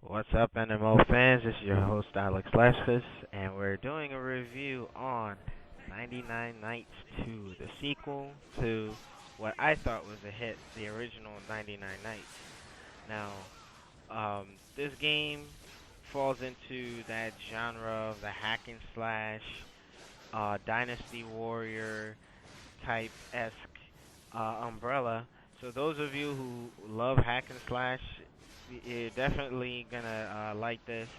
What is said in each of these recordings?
What's up, nMo fans? This is your host, alexlexus, and we're doing a review on 99 Nights 2, the sequel to what I thought was a hit, the original 99 Nights. Now, this game falls into that genre of the hack and slash, Dynasty Warrior type esque umbrella. So those of you who love hack and slash, you're definitely gonna like this.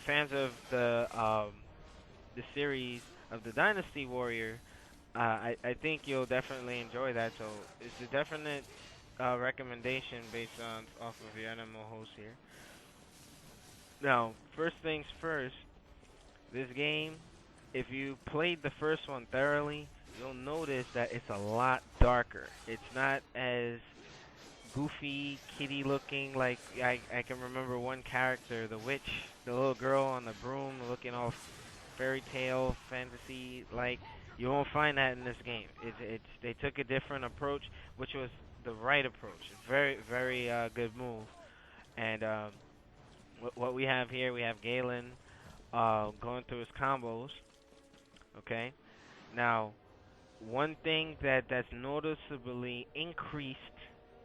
Fans of the series of the Dynasty Warrior, I think you'll definitely enjoy that. So it's a definite recommendation based on off of your NMO host here. Now, first things first, this game, if you played the first one thoroughly, you'll notice that it's a lot darker. It's not as goofy, kitty looking. Like I can remember one character, the witch, the little girl on the broom, looking all fairy tale fantasy. Like you won't find that in this game. It's they took a different approach, which was the right approach. Very good move. And what we have here, we have Galen going through his combos. Okay, now one thing that's noticeably increased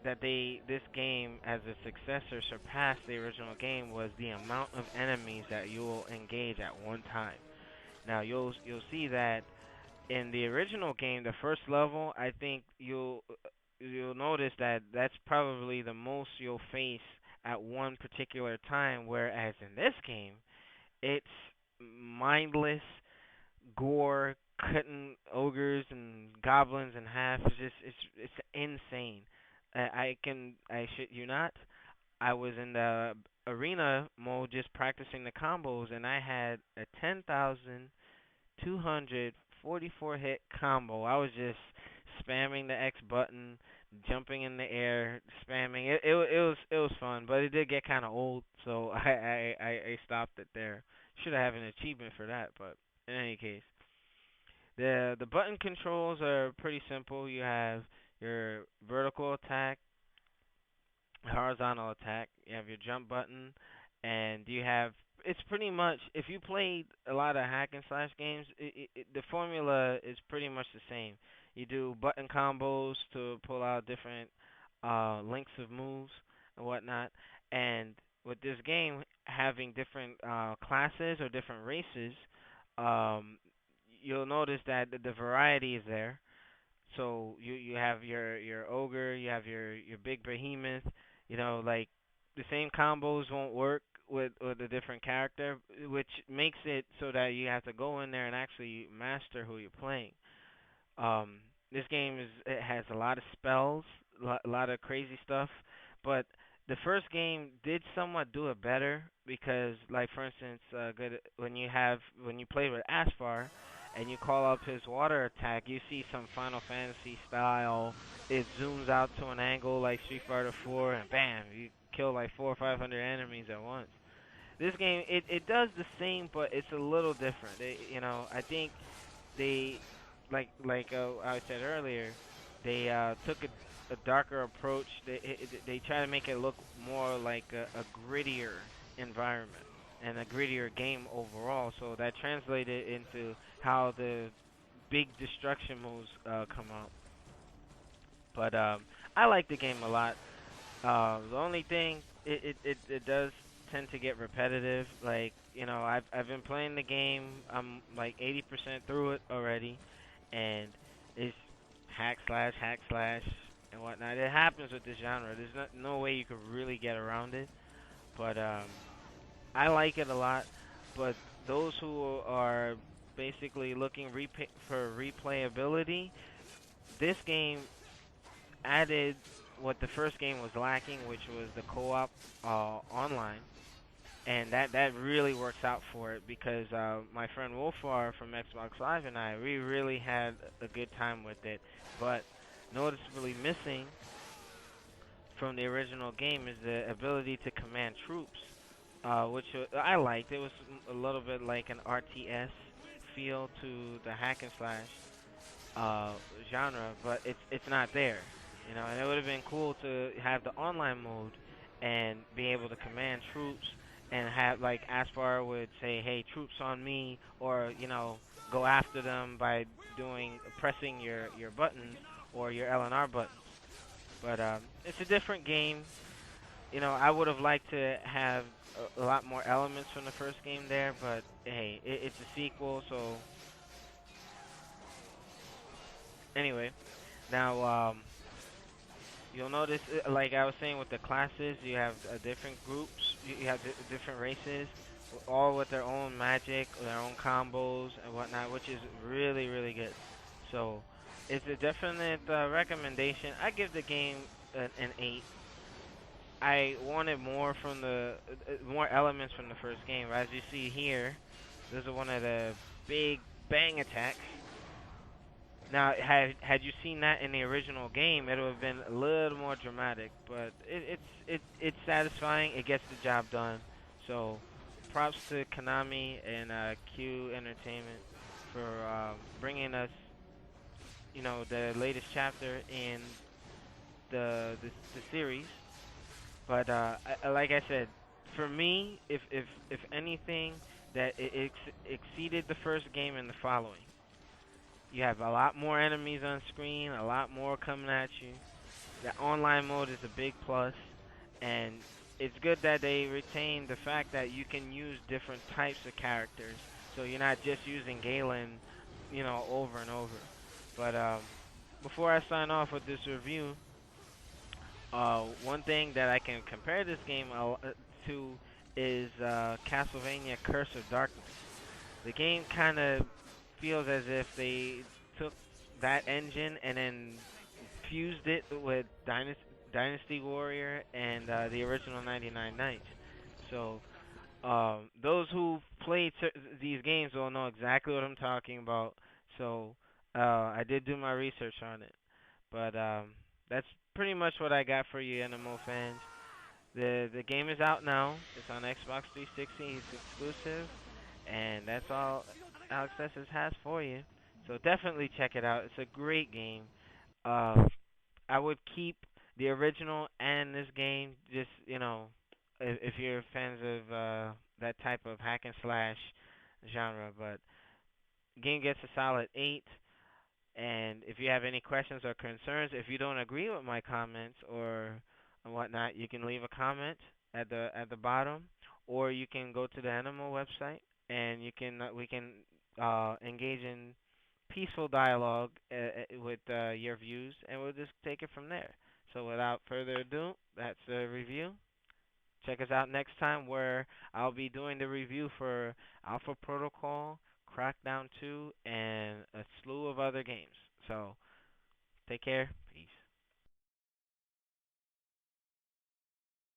that this game as a successor surpassed the original game was the amount of enemies that you will engage at one time. Now you'll see that in the original game, the first level, I think you'll notice that that's probably the most you'll face at one particular time, whereas in this game, it's mindless gore, cutting ogres and goblins in half. It's insane. I shit you not. I was in the arena mode just practicing the combos, and I had a 10,244 hit combo. I was just spamming the X button, jumping in the air, spamming. It was fun, but it did get kind of old, so I stopped it there. Should have an achievement for that, but in any case. The button controls are pretty simple. You have your vertical attack, horizontal attack. You have your jump button, and you have. It's pretty much if you played a lot of hack and slash games, the formula is pretty much the same. You do button combos to pull out different lengths of moves and whatnot, and with this game having different classes or different races, um, you'll notice that the variety is there. So you have your ogre, you have your big behemoth. Like the same combos won't work with a different character, which makes it so that you have to go in there and actually master who you're playing. Um, this game it has a lot of spells, a lot of crazy stuff, but the first game did somewhat do it better because, like for instance, good when you play with Aspar and you call up his water attack, you see some Final Fantasy style. It zooms out to an angle like Street Fighter 4, and bam, you kill like 400 or 500 enemies at once. This game it does the same, but it's a little different. I think they I said earlier, they took a darker approach. They try to make it look more like a grittier environment and a grittier game overall. So that translated into how the big destruction moves come out. But I like the game a lot. The only thing it does tend to get repetitive. Like I've been playing the game. I'm like 80% through it already, and it's hack slash and whatnot. It happens with this genre. There's no way you could really get around it. But I like it a lot. But those who are basically looking for replayability, this game added what the first game was lacking, which was the co-op online, and that really works out for it because my friend Wolfar from Xbox Live and we really had a good time with it. But noticeably missing from the original game is the ability to command troops, which I liked. It was a little bit like an RTS feel to the hack and slash uh, genre, but it's not there. And it would have been cool to have the online mode and be able to command troops and have like Aspar would say, "Hey, troops on me," or go after them by doing pressing your buttons or your L and R buttons. But it's a different game. I would have liked to have a lot more elements from the first game there, but hey, it's a sequel, so anyway. Now, you'll notice, like I was saying with the classes, you have different groups, you have different races, all with their own magic, their own combos and whatnot, which is really, really good. So, it's a definite recommendation. I give the game an 8. I wanted more from the more elements from the first game. As you see here, this is one of the big bang attacks. Now, had you seen that in the original game, it would have been a little more dramatic. But it's satisfying. It gets the job done. So, props to Konami and Q Entertainment for bringing us, the latest chapter in the series. But like I said, for me, if anything, that it exceeded the first game in the following. You have a lot more enemies on screen, a lot more coming at you. The online mode is a big plus, and it's good that they retain the fact that you can use different types of characters. So you're not just using Galen, over and over. But before I sign off with this review, one thing that I can compare this game to is Castlevania Curse of Darkness. The game kind of feels as if they took that engine and then fused it with Dynasty Warrior and the original 99 Nights. So those who played these games will know exactly what I'm talking about. So I did do my research on it. But that's pretty much what I got for you, nMo fans. The game is out now. It's on Xbox 360. It's exclusive, and that's all alexlexus has for you. So definitely check it out. It's a great game. Uh, I would keep the original and this game. Just if you're fans of that type of hack and slash genre, but game gets a solid 8. And if you have any questions or concerns, if you don't agree with my comments or whatnot, you can leave a comment at the bottom, or you can go to the nMo website and we can engage in peaceful dialogue with your views, and we'll just take it from there. So without further ado, that's the review. Check us out next time where I'll be doing the review for Alpha Protocol, Crackdown 2, and a slew of other games. So, take care.